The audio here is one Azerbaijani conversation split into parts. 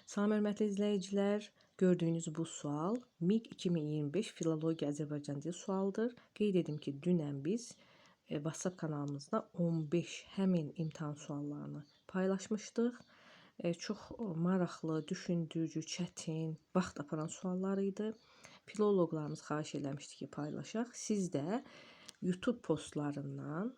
Salam hörmətli izləyicilər, gördüyünüz bu sual MİQ 2025 Filologiya Azərbaycan dili sualıdır. Qeyd edim ki, dünən biz WhatsApp kanalımızda 15 həmin imtahan suallarını paylaşmışdıq. Çox maraqlı, düşündürücü, çətin, vaxt aparan suallar idi. Filoloqlarımız xahiş eləmişdi ki, paylaşaq. Siz də YouTube postlarından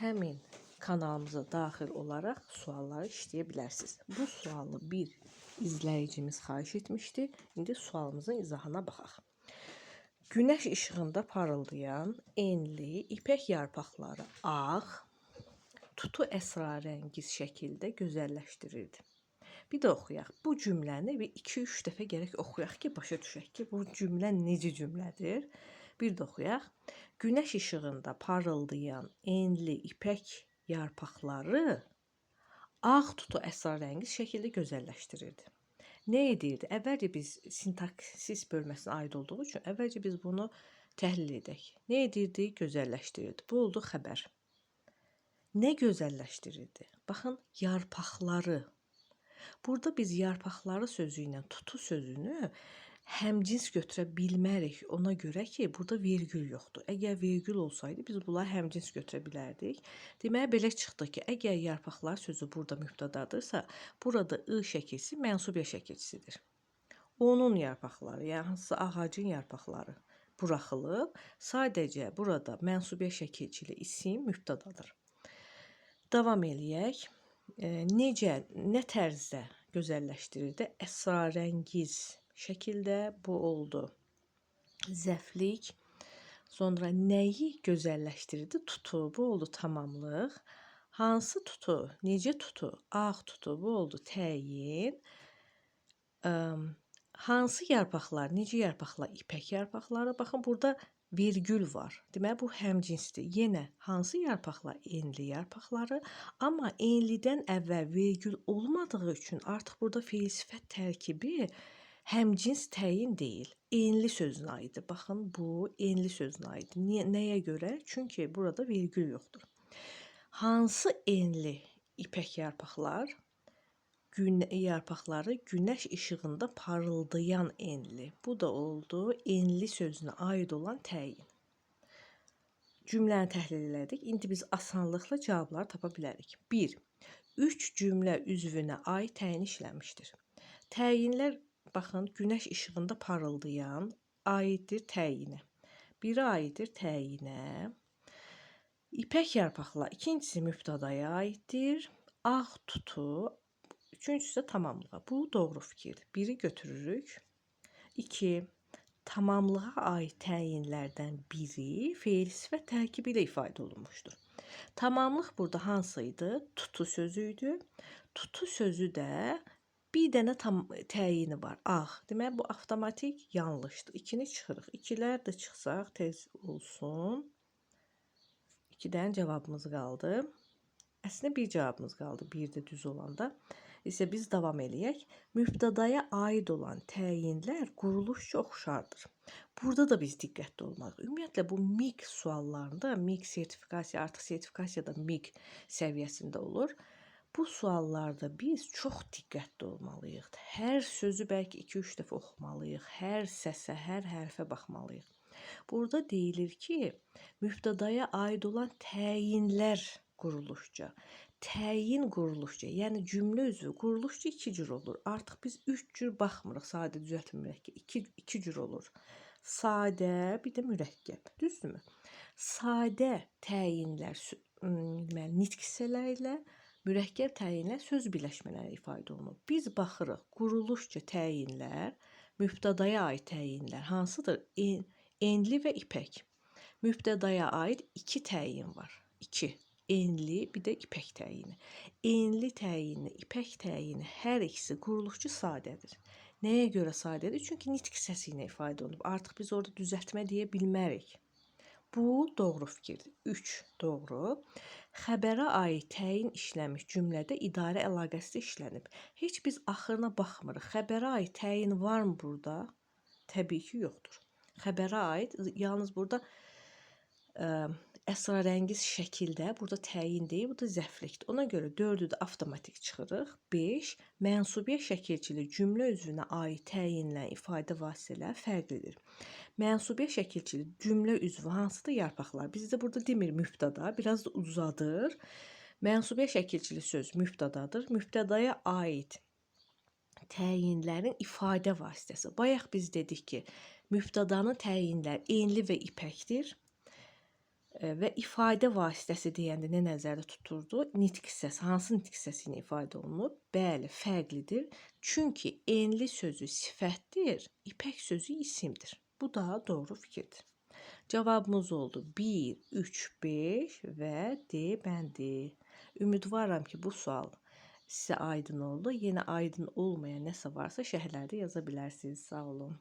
həmin kanalımıza daxil olaraq sualları işləyə bilərsiniz. Bu sualı bir izləyicimiz xahiş etmişdi. İndi sualımızın izahına baxaq. Günəş işığında parıldayan enli ipək yarpaqları ağ, tutu əsrarəngiz şəkildə gözəlləşdirirdi. Bir də oxuyaq. Bu cümləni bir 2-3 dəfə gərək oxuyaq ki, başa düşək ki, bu cümlə necə cümlədir. Bir də oxuyaq. Günəş işığında parıldayan enli ipək yarpaqları ağ tutu əsrarəngiz şəkildə gözəlləşdirirdi. Nə edirdi? Əvvəlcə biz sintaksis bölməsinə aid olduğu üçün əvvəlcə biz bunu təhlil edək. Nə edirdi? Gözəlləşdirirdi. Bu oldu xəbər. Nə gözəlləşdirirdi? Baxın, yarpaqları. Burada biz yarpaqları sözü ilə tutu sözünü həmcins götürə bilmərik. Ona görə ki, burada vergül yoxdur. Əgər vergül olsaydı, biz bunları həmcins götürə bilərdik. Deməli, belə çıxdı ki, əgər yarpaqlar sözü burada mübtədadırsa, burada I şəkilsi mənsubiyə şəkilsidir. Onun yarpaqları, yəni hansısa ağacın yarpaqları buraxılıb, sadəcə burada mənsubiyə şəkilçili isim mübtədadır. Davam eləyək. Necə, nə tərzdə gözəlləşdirirdi? Əsrarəngiz şəkildə bu oldu. Zəflik. Sonra nəyi gözəlləşdirirdi? Tutu. Bu oldu tamamlıq. Hansı tutu? Necə tutu? Ağ tutu. Bu oldu təyin. Hansı yarpaqlar? Necə yarpaqlar? İpək yarpaqları. Baxın, burada vergül var. Deməli, bu həmcinsdir. Yenə hansı yarpaqlar? Enli yarpaqları. Amma enlidən əvvəl vergül olmadığı üçün artıq burada feil sifət tərkibi həmcins təyin deyil. Enli sözünə aiddir. Baxın, bu enli sözünə aiddir. Nəyə görə? Çünki burada vergül yoxdur. Hansı enli ipək yarpaqlar? Yarpaqları günəş işığında parıldayan enli. Bu da oldu enli sözünə aid olan təyin. Cümləni təhlil elədik. İndi biz asanlıqla cavabları tapa bilərik. 1. 3 cümlə üzvünə aid təyin işləmişdir. Təyinlər, baxın, günəş işığında parıldayan aiddir təyinə. Biri aiddir təyinə. İpək yarpaqlar, ikincisi mübtədaya aiddir. Ağ tutu, üçüncüsü də tamamlığa. Bu doğru fikirdir. Biri götürürük. 2. Tamamlığa aid təyinlərdən biri feil sifət tərkibi ilə ifadə olunmuşdur. Tamamlıq burada hansı idi? Tutu sözü idi. Tutu sözü də bir dənə təyini var. Ağ. Deməli, bu avtomatik yanlışdır. 2-ni çıxırıq. 2-lər də çıxsaq tez olsun. 2-dən cavabımız qaldı. Əslində bir cavabımız qaldı. 1 də düz olanda. İsə biz davam eləyək. Mübtədaya aid olan təyinlər quruluşca oxşardır. Burada da biz diqqətli olmalıyıq. Ümumiyyətlə, bu MİQ suallarında, MİQ sertifikasiya, artıq sertifikasiya da MİQ səviyyəsində olur. Bu suallarda biz çox diqqətli olmalıyıq. Hər sözü bəlkə 2-3 dəfə oxumalıyıq. Hər səsə, hər hərfə baxmalıyıq. Burada deyilir ki, mübtədaya aid olan təyinlər quruluşca. Təyin quruluşca, yəni cümlə üzvü quruluşca 2 cür olur. Artıq biz 3 cür baxmırıq, sadə düzəltmirək ki, 2 cür olur. Sadə, bir də mürəkkəb, düzdürmü? Sadə təyinlər nitq hissələri ilə, mürəkkəb təyinlər söz birləşmələri ifadə olunur. Biz baxırıq, quruluşca təyinlər, mübtədaya aid təyinlər hansıdır? Enli və ipək. Mübtədaya aid 2 təyin var. 2. Enli, bir də ipək təyini. Enli təyini, ipək təyini hər ikisi quruluşcu sadədir. Nəyə görə sadədir? Çünki nitq hissəsi ilə ifadə olunub. Artıq biz orada düzəltmə deyə bilmərik. Bu doğru fikirdir. 3. Doğru. Xəbərə aid təyin işləmiş cümlədə idarə əlaqəsi işlənib. Heç biz axırına baxmırıq. Xəbərə aid təyin varmı burada? Təbii ki, yoxdur. Xəbərə aid, yalnız burada əsrarəngiz şəkildə burada təyin deyil, bu da zəflikdir. Ona görə 4-ü də avtomatik çıxırıq. 5. Mənsubiyə şəkilçili cümlə üzvünə aid təyinlənən ifadə vasitələri fərqlidir. Mənsubiyə şəkilçili cümlə üzvü hansıdır? Yarpaqlar. Bizdə burada demir mübtəda, biraz da uzadır. Mənsubiyə şəkilçili söz mübtədadır. Mübtədaya aid təyinlərin ifadə vasitəsi. Bayaq biz dedik ki, mübtədanın təyinləri enli və ipəkdir. Və ifadə vasitəsi deyəndə nə nəzərdə tuturdu? Nitq hissəsi. Hansı nitq hissəsi ilə ifadə olunub? Bəli, fərqlidir. Çünki enli sözü sifətdir, ipək sözü isimdir. Bu da doğru fikirdir. Cavabımız oldu 1, 3, 5 və D bəndi. Ümidvaram ki, bu sual sizə aydın oldu. Yenə aydın olmayan nəsə varsa şərhlərdə yaza bilərsiniz. Sağ olun.